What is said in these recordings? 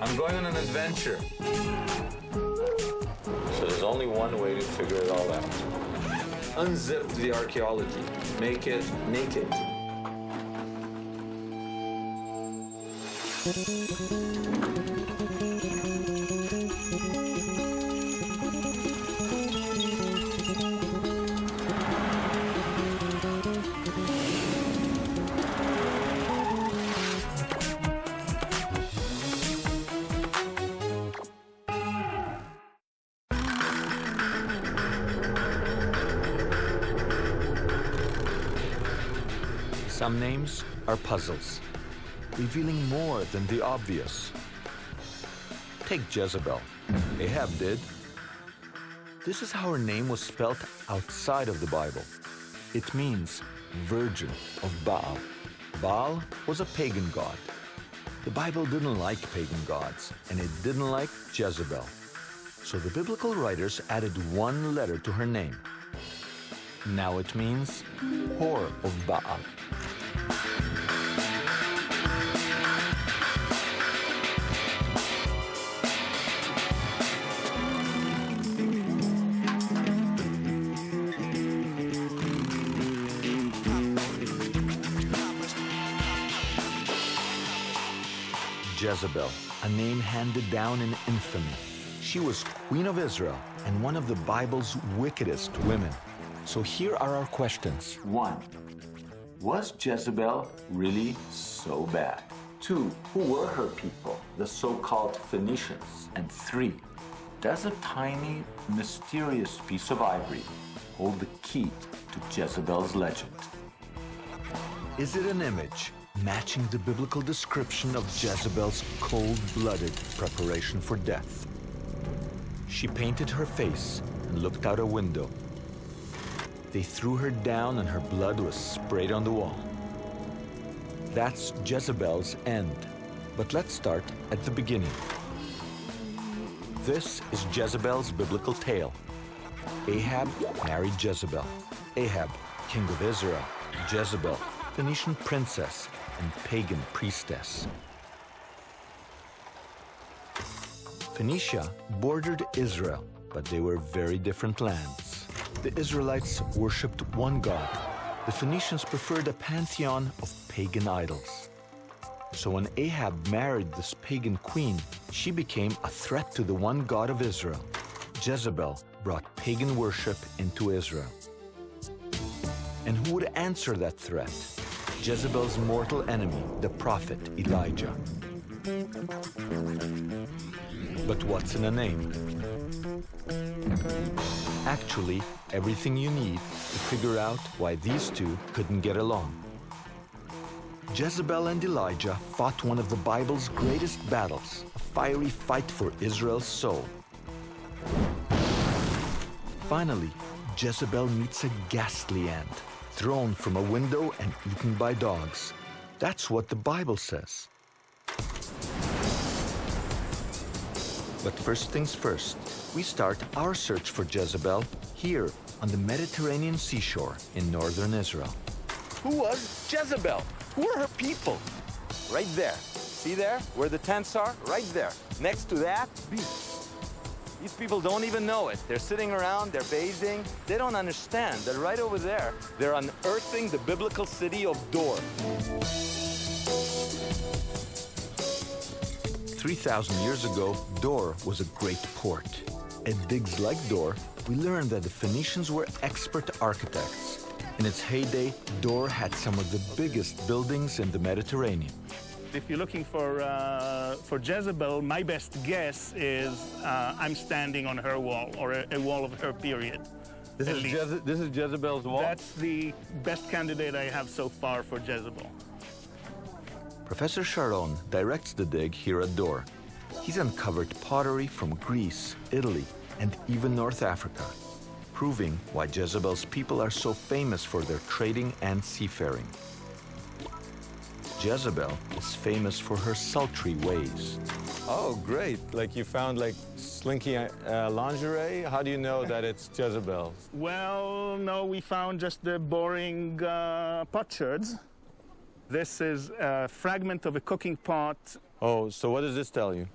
I'm going on an adventure. So there's only one way to figure it all out. Unzip the archaeology. Make it naked. Some names are puzzles, revealing more than the obvious. Take Jezebel. Ahab did. This is how her name was spelt outside of the Bible. It means virgin of Baal. Baal was a pagan god. The Bible didn't like pagan gods, and it didn't like Jezebel. So the biblical writers added one letter to her name. Now it means whore of Baal. Jezebel, a name handed down in infamy. She was Queen of Israel and one of the Bible's wickedest women. So here are our questions. 1. Was Jezebel really so bad? 2. Who were her people, the so-called Phoenicians? And 3. Does a tiny, mysterious piece of ivory hold the key to Jezebel's legend? Is it an image matching the biblical description of Jezebel's cold-blooded preparation for death? She painted her face and looked out a window. They threw her down and her blood was sprayed on the wall. That's Jezebel's end. But let's start at the beginning. This is Jezebel's biblical tale. Ahab married Jezebel. Ahab, king of Israel. Jezebel, Phoenician princess and pagan priestess. Phoenicia bordered Israel, but they were very different lands. The Israelites worshipped one god. The Phoenicians preferred a pantheon of pagan idols. So when Ahab married this pagan queen, she became a threat to the one God of Israel. Jezebel brought pagan worship into Israel. And who would answer that threat? Jezebel's mortal enemy, the prophet Elijah. But what's in a name? Actually, everything you need to figure out why these two couldn't get along. Jezebel and Elijah fought one of the Bible's greatest battles, a fiery fight for Israel's soul. Finally, Jezebel meets a ghastly end, thrown from a window and eaten by dogs. That's what the Bible says. But first things first, we start our search for Jezebel here on the Mediterranean seashore in northern Israel. Who was Jezebel? Who are her people? Right there. See there? Where the tents are? Right there. Next to that, beach. These people don't even know it. They're sitting around, they're bathing. They don't understand that right over there, they're unearthing the biblical city of Dor. 3,000 years ago, Dor was a great port. At digs like Dor, we learned that the Phoenicians were expert architects. In its heyday, Dor had some of the biggest buildings in the Mediterranean. If you're looking for Jezebel, my best guess is I'm standing on her wall, or a wall of her period. This is Jezebel's wall? That's the best candidate I have so far for Jezebel. Professor Sharon directs the dig here at Dor. He's uncovered pottery from Greece, Italy, and even North Africa, proving why Jezebel's people are so famous for their trading and seafaring. Jezebel is famous for her sultry ways. Oh, great. Like you found like slinky lingerie? How do you know that it's Jezebel? Well, no, we found just the boring potsherds. This is a fragment of a cooking pot. Oh, so what does this tell you?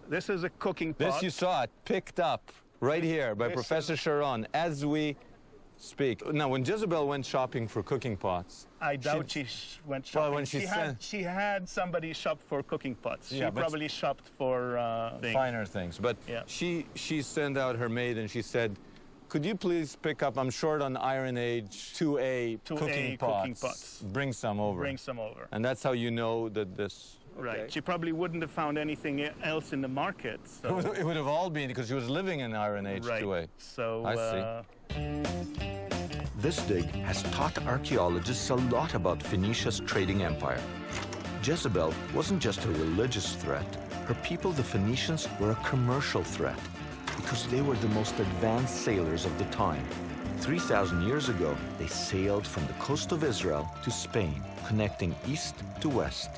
This is a cooking pot. This you saw it picked up right here by Professor Sharon as we speak. Now, when Jezebel went shopping for cooking pots, I doubt she went shopping. Well, when she had somebody shop for cooking pots. Yeah, she probably shopped for finer things. But yeah. she sent out her maid and she said, could you please pick up, I'm short on Iron Age 2A cooking pots. Bring some over. Bring some over. And that's how you know that this... Right. Okay. She probably wouldn't have found anything else in the market. So. It would have all been because she was living in Iron Age 2A. So, I see. This dig has taught archaeologists a lot about Phoenicia's trading empire. Jezebel wasn't just a religious threat. Her people, the Phoenicians, were a commercial threat because they were the most advanced sailors of the time. 3,000 years ago, they sailed from the coast of Israel to Spain, connecting east to west.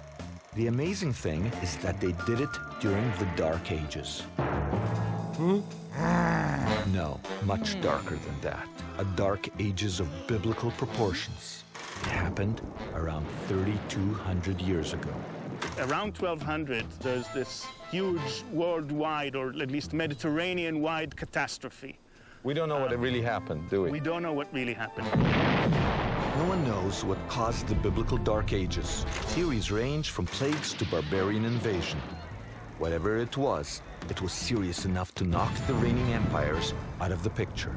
The amazing thing is that they did it during the Dark Ages. No, much darker than that. A Dark Ages of biblical proportions. It happened around 3,200 years ago. Around 1200, there's this huge worldwide, or at least Mediterranean-wide catastrophe. We don't know what really happened, do we? We don't know what really happened. No one knows what caused the biblical Dark Ages. Theories range from plagues to barbarian invasion. Whatever it was serious enough to knock the reigning empires out of the picture.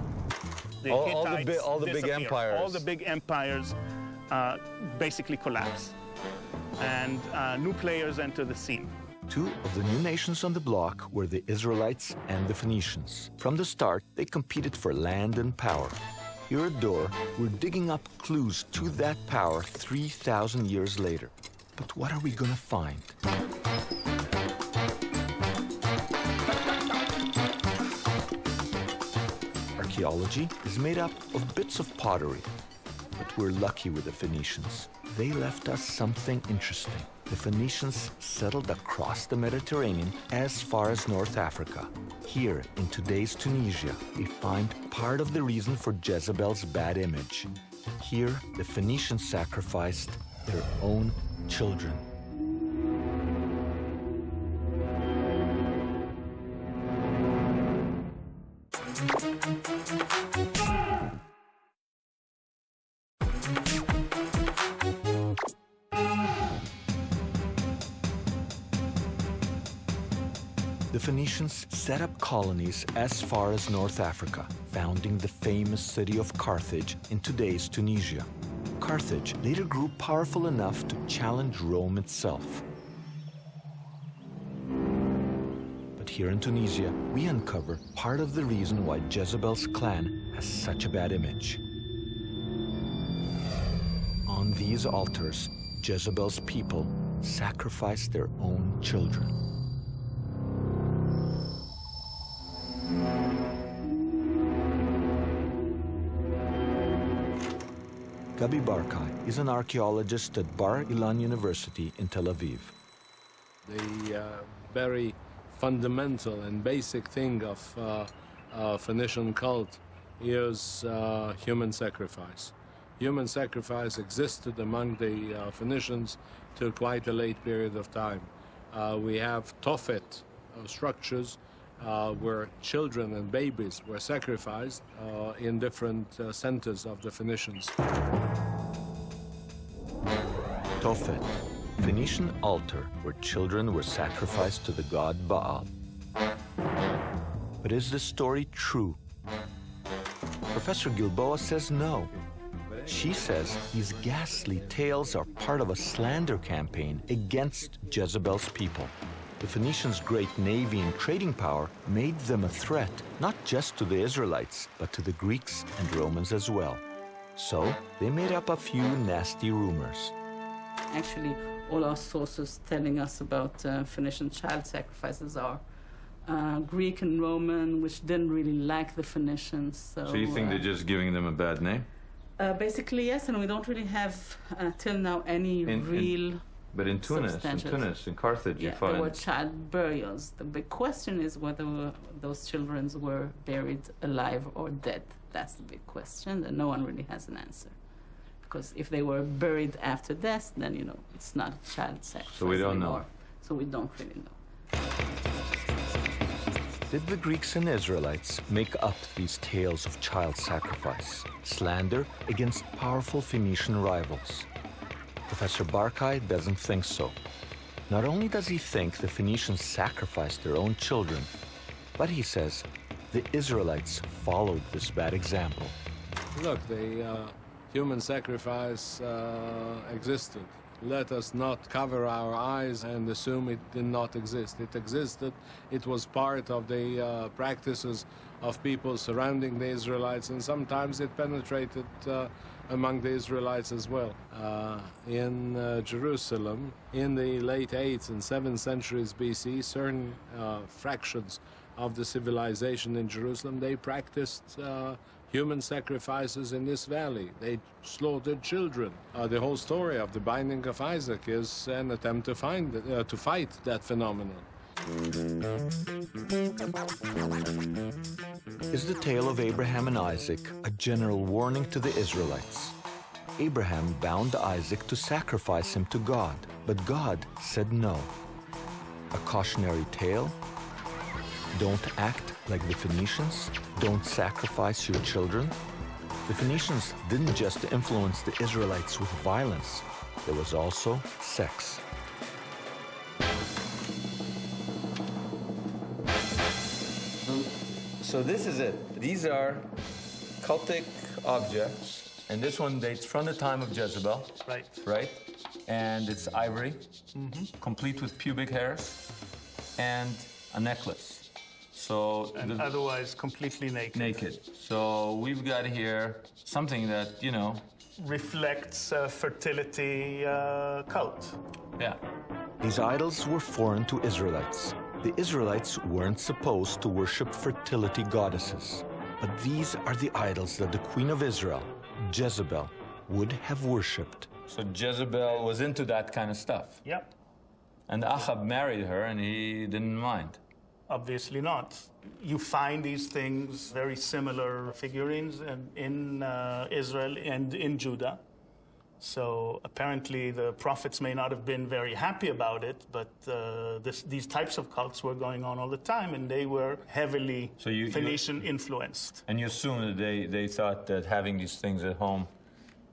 All the big empires. All the big empires basically collapse, and new players enter the scene. Two of the new nations on the block were the Israelites and the Phoenicians. From the start, they competed for land and power. Here at Dor, we're digging up clues to that power 3,000 years later. But what are we gonna find? Archaeology is made up of bits of pottery. But we're lucky with the Phoenicians. They left us something interesting. The Phoenicians settled across the Mediterranean as far as North Africa. Here, in today's Tunisia, we find part of the reason for Jezebel's bad image. Here, the Phoenicians sacrificed their own children. The Phoenicians set up colonies as far as North Africa, founding the famous city of Carthage in today's Tunisia. Carthage later grew powerful enough to challenge Rome itself. But here in Tunisia, we uncover part of the reason why Jezebel's clan has such a bad image. On these altars, Jezebel's people sacrificed their own children. Gabi Barkai is an archaeologist at Bar Ilan University in Tel Aviv. The very fundamental and basic thing of Phoenician cult is human sacrifice. Human sacrifice existed among the Phoenicians till quite a late period of time. We have Tophet structures where children and babies were sacrificed in different centers of the Phoenicians. Tophet, Phoenician altar where children were sacrificed to the god Baal. But is this story true? Professor Gilboa says no. She says these ghastly tales are part of a slander campaign against Jezebel's people. The Phoenicians' great navy and trading power made them a threat, not just to the Israelites, but to the Greeks and Romans as well. So they made up a few nasty rumors. Actually, all our sources telling us about Phoenician child sacrifices are Greek and Roman, which didn't really like the Phoenicians. So you think they're just giving them a bad name? Basically, yes, and we don't really have, till now, any real... But in Tunis, in Carthage, you find... there were child burials. The big question is whether those children were buried alive or dead. That's the big question, and no one really has an answer. Because if they were buried after death, then, it's not a child sacrifice So we don't anymore. know. So we don't really know. Did the Greeks and Israelites make up these tales of child sacrifice, slander against powerful Phoenician rivals? Professor Barkai doesn't think so. Not only does he think the Phoenicians sacrificed their own children, but he says the Israelites followed this bad example. Look, the human sacrifice existed. Let us not cover our eyes and assume it did not exist. It existed. It was part of the practices of people surrounding the Israelites, and sometimes it penetrated among the Israelites as well. In Jerusalem, in the late 8th and 7th centuries BC, certain fractions of the civilization in Jerusalem, they practiced human sacrifices in this valley. They slaughtered children. The whole story of the binding of Isaac is an attempt to fight that phenomenon. Is the tale of Abraham and Isaac a general warning to the Israelites? Abraham bound Isaac to sacrifice him to God, but God said no. A cautionary tale? Don't act like the Phoenicians. Don't sacrifice your children. The Phoenicians didn't just influence the Israelites with violence. There was also sex. So this is it. These are cultic objects, and this one dates from the time of Jezebel. Right. Right? And it's ivory, complete with pubic hairs, and a necklace. So And otherwise completely naked. naked. So we've got here something that, you know, Reflects fertility cult. yeah. These idols were foreign to Israelites. The Israelites weren't supposed to worship fertility goddesses. But these are the idols that the Queen of Israel, Jezebel, would have worshipped. So Jezebel was into that kind of stuff. Yep. And Ahab married her, and he didn't mind. Obviously not. You find these things, very similar figurines in Israel and in Judah. So apparently the prophets may not have been very happy about it, but these types of cults were going on all the time, and they were heavily Phoenician influenced. And you assume that they thought that having these things at home,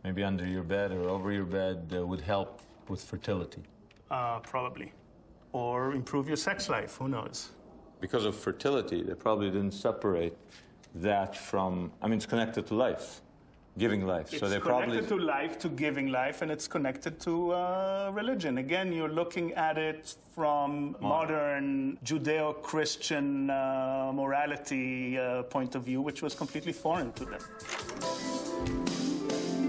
maybe under your bed or over your bed, would help with fertility. Probably. Or improve your sex life, who knows? Because of fertility, they probably didn't separate that from, I mean, it's connected to life, giving life. It's so they probably connected to life, to giving life, and it's connected to religion. Again, you're looking at it from modern Judeo-Christian morality point of view, which was completely foreign to them.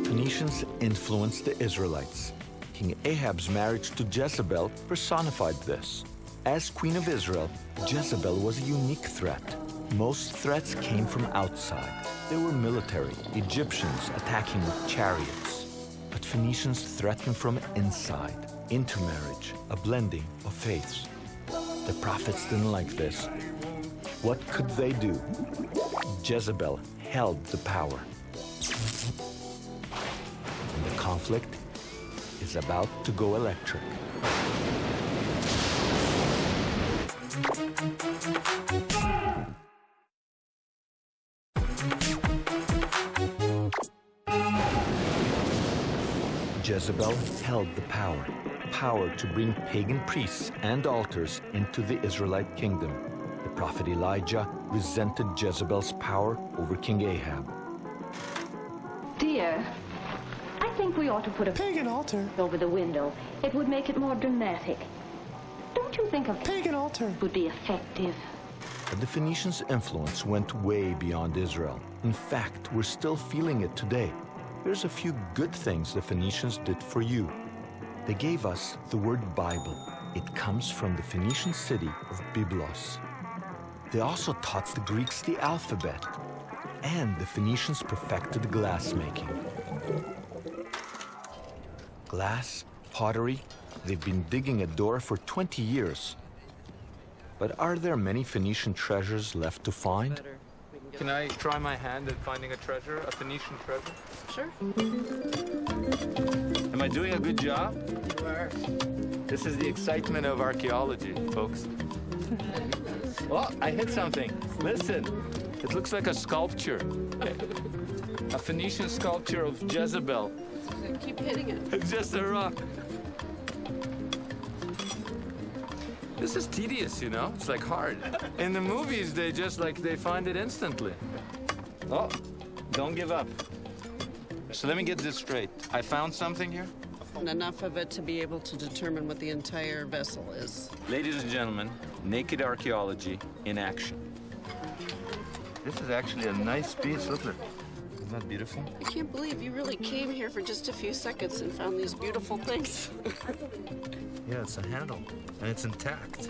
Phoenicians influenced the Israelites. King Ahab's marriage to Jezebel personified this. As Queen of Israel, Jezebel was a unique threat. Most threats came from outside. They were military, Egyptians attacking with chariots. But Phoenicians threatened from inside, intermarriage, a blending of faiths. The prophets didn't like this. What could they do? Jezebel held the power. And the conflict is about to go electric. Jezebel held the power to bring pagan priests and altars into the Israelite kingdom. The prophet Elijah resented Jezebel's power over King Ahab. Dear, I think we ought to put a pagan altar over the window. It would make it more dramatic. Don't you think a pagan altar would be effective? But the Phoenicians' influence went way beyond Israel. In fact, we're still feeling it today. Here's a few good things the Phoenicians did for you. They gave us the word Bible. It comes from the Phoenician city of Byblos. They also taught the Greeks the alphabet. And the Phoenicians perfected glassmaking. Glass, pottery, they've been digging a door for 20 years. But are there many Phoenician treasures left to find? Can I try my hand at finding a treasure, a Phoenician treasure? Sure. Am I doing a good job? You are. This is the excitement of archaeology, folks. Oh, I hit something. Listen, it looks like a sculpture. A Phoenician sculpture of Jezebel. Keep hitting it. It's just a rock. This is tedious, you know? It's like hard. In the movies, they find it instantly. Oh, don't give up. So let me get this straight. I found something here? Enough of it to be able to determine what the entire vessel is. Ladies and gentlemen, naked archaeology in action. This is actually a nice piece. Look at it. Isn't that beautiful? I can't believe you really came here for just a few seconds and found these beautiful things. Yeah, it's a handle, and it's intact.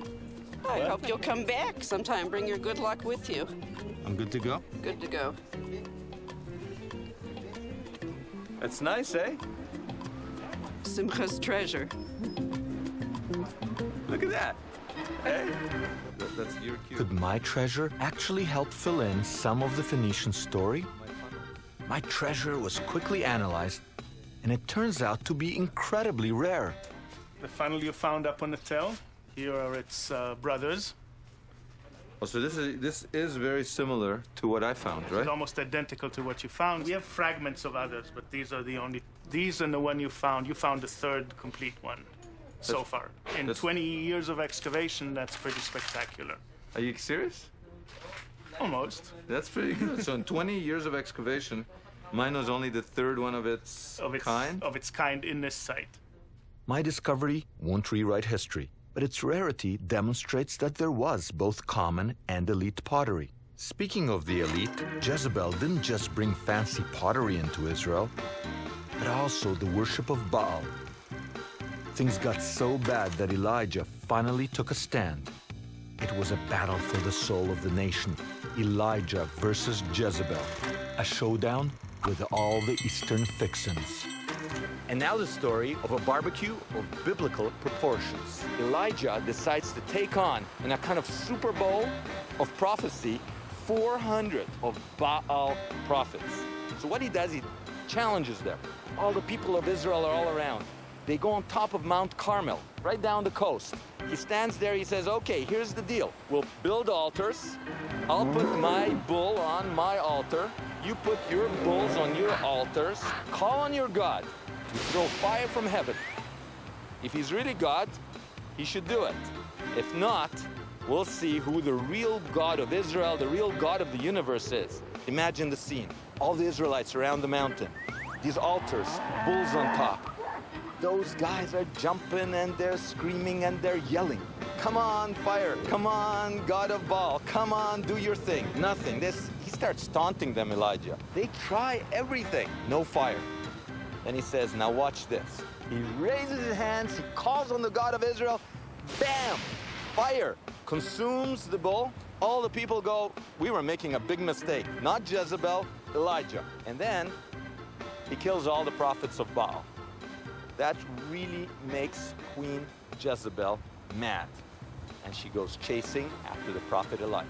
I hope you'll come back sometime. Bring your good luck with you. I'm good to go? Good to go. It's nice, eh? Simcha's treasure. Look at that. Hey, that's your cue. Could my treasure actually help fill in some of the Phoenician story? My treasure was quickly analyzed, and it turns out to be incredibly rare. The funnel you found up on the tail, here are its brothers. Oh, so this is very similar to what I found, right? It's almost identical to what you found. We have fragments of others, but these are the only. These and the one you found. You found the third complete one so far. In 20 years of excavation, that's pretty spectacular. Are you serious? Almost. That's pretty good. So in 20 years of excavation, mine was only the third one of its kind? Of its kind in this site. My discovery won't rewrite history, but its rarity demonstrates that there was both common and elite pottery. Speaking of the elite, Jezebel didn't just bring fancy pottery into Israel, but also the worship of Baal. Things got so bad that Elijah finally took a stand. It was a battle for the soul of the nation, Elijah versus Jezebel, a showdown with all the Eastern fixins. And now the story of a barbecue of biblical proportions. Elijah decides to take on, in a kind of Super Bowl of prophecy, 400 of Baal prophets. So what he does, he challenges them. All the people of Israel are all around. They go on top of Mount Carmel, right down the coast. He stands there, he says, okay, here's the deal. We'll build altars. I'll put my bull on my altar. You put your bulls on your altars. Call on your God to throw fire from heaven. If he's really God, he should do it. If not, we'll see who the real God of Israel, the real God of the universe is. Imagine the scene. All the Israelites around the mountain. These altars, bulls on top. Those guys are jumping and they're screaming and they're yelling. Come on, fire. Come on, God of Baal. Come on, do your thing. Nothing. He starts taunting them, Elijah. They try everything. No fire. Then he says, now watch this. He raises his hands. He calls on the God of Israel. Bam! Fire consumes the bull. All the people go, we were making a big mistake. Not Jezebel, Elijah. And then he kills all the prophets of Baal. That really makes Queen Jezebel mad. And she goes chasing after the prophet Elijah.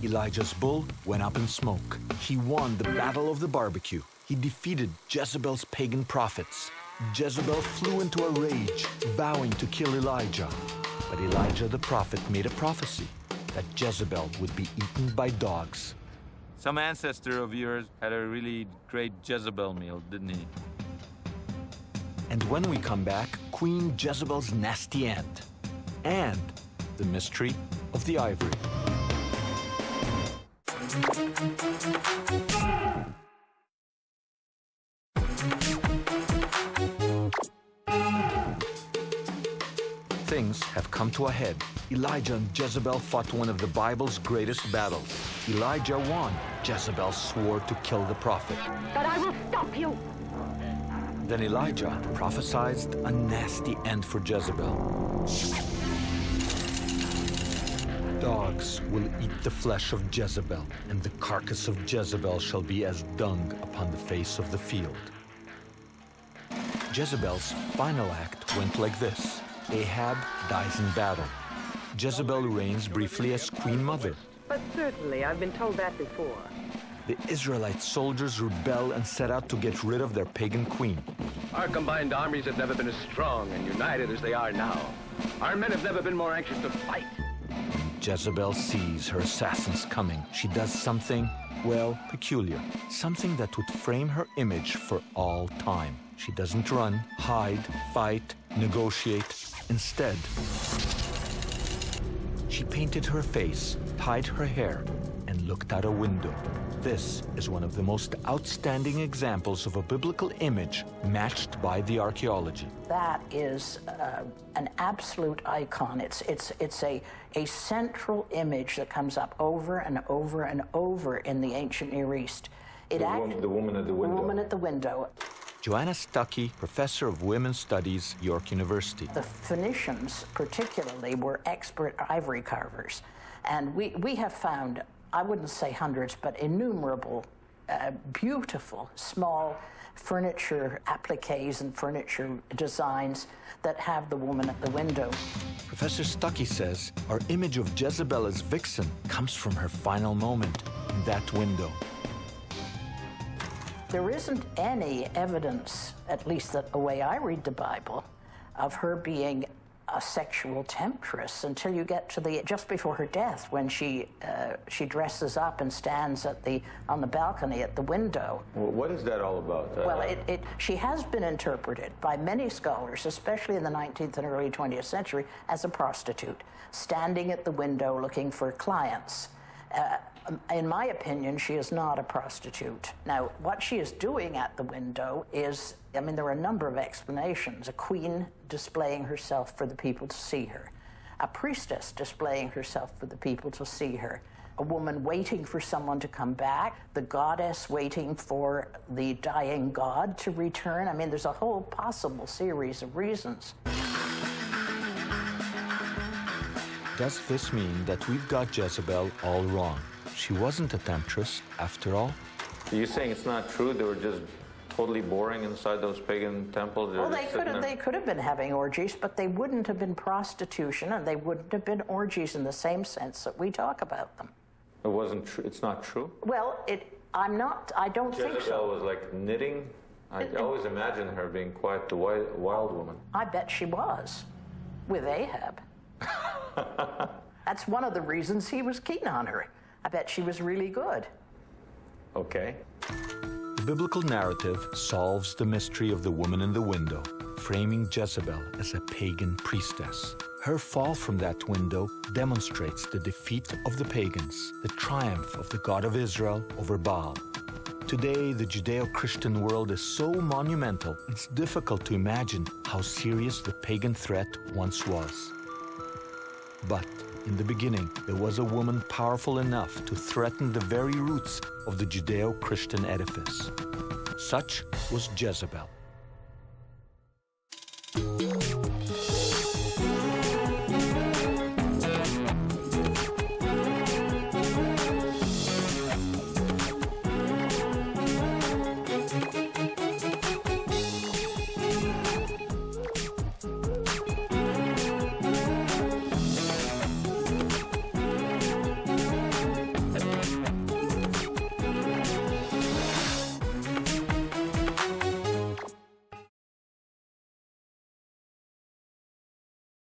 Elijah's bull went up in smoke. He won the battle of the barbecue. He defeated Jezebel's pagan prophets. Jezebel flew into a rage, vowing to kill Elijah. But Elijah the prophet made a prophecy that Jezebel would be eaten by dogs. Some ancestor of yours had a really great Jezebel meal, didn't he? And when we come back, Queen Jezebel's nasty aunt and the mystery of the ivory. Things have come to a head. Elijah and Jezebel fought one of the Bible's greatest battles. Elijah won. Jezebel swore to kill the prophet. But I will stop you. Then Elijah prophesied a nasty end for Jezebel. Dogs will eat the flesh of Jezebel, and the carcass of Jezebel shall be as dung upon the face of the field. Jezebel's final act went like this. Ahab dies in battle. Jezebel reigns briefly as Queen Mother. But certainly, I've been told that before. the Israelite soldiers rebel and set out to get rid of their pagan queen. Our combined armies have never been as strong and united as they are now. Our men have never been more anxious to fight. Jezebel sees her assassins coming. She does something, well, peculiar. Something that would frame her image for all time. She doesn't run, hide, fight, negotiate. Instead, she painted her face, tied her hair, and looked out a window. This is one of the most outstanding examples of a biblical image matched by the archaeology. That is an absolute icon. It's a central image that comes up over and over and over in the ancient Near East. The woman at the window. The woman at the window. Joanna Stuckey, professor of women's studies, York University. The Phoenicians, particularly, were expert ivory carvers. And we have found, I wouldn't say hundreds, but innumerable beautiful, small furniture appliques and furniture designs that have the woman at the window. Professor Stuckey says our image of Jezebel as vixen comes from her final moment in that window. There isn't any evidence, at least that the way I read the Bible, of her being a sexual temptress until you get to just before her death, when she dresses up and stands on the balcony at the window. Well, what is that all about? Well, she has been interpreted by many scholars, especially in the 19th and early 20th century, as a prostitute, standing at the window looking for clients. In my opinion, she is not a prostitute. Now, what she is doing at the window is, I mean, there are a number of explanations. A queen displaying herself for the people to see her. A priestess displaying herself for the people to see her. A woman waiting for someone to come back. The goddess waiting for the dying god to return. I mean, there's a whole possible series of reasons. Does this mean that we've got Jezebel all wrong? She wasn't a temptress, after all? Are you saying it's not true? They were just totally boring inside those pagan temples? Well, they could have been having orgies, but they wouldn't have been prostitution, and they wouldn't have been orgies in the same sense that we talk about them. It wasn't true? It's not true? Well, I don't think so. Jezebel was like knitting? I always imagined her being quite the wild woman. I bet she was, with Ahab. That's one of the reasons he was keen on her. I bet she was really good. Okay. The biblical narrative solves the mystery of the woman in the window, framing Jezebel as a pagan priestess. Her fall from that window demonstrates the defeat of the pagans, the triumph of the God of Israel over Baal. Today, the Judeo-Christian world is so monumental, it's difficult to imagine how serious the pagan threat once was. But in the beginning, there was a woman powerful enough to threaten the very roots of the Judeo-Christian edifice. Such was Jezebel.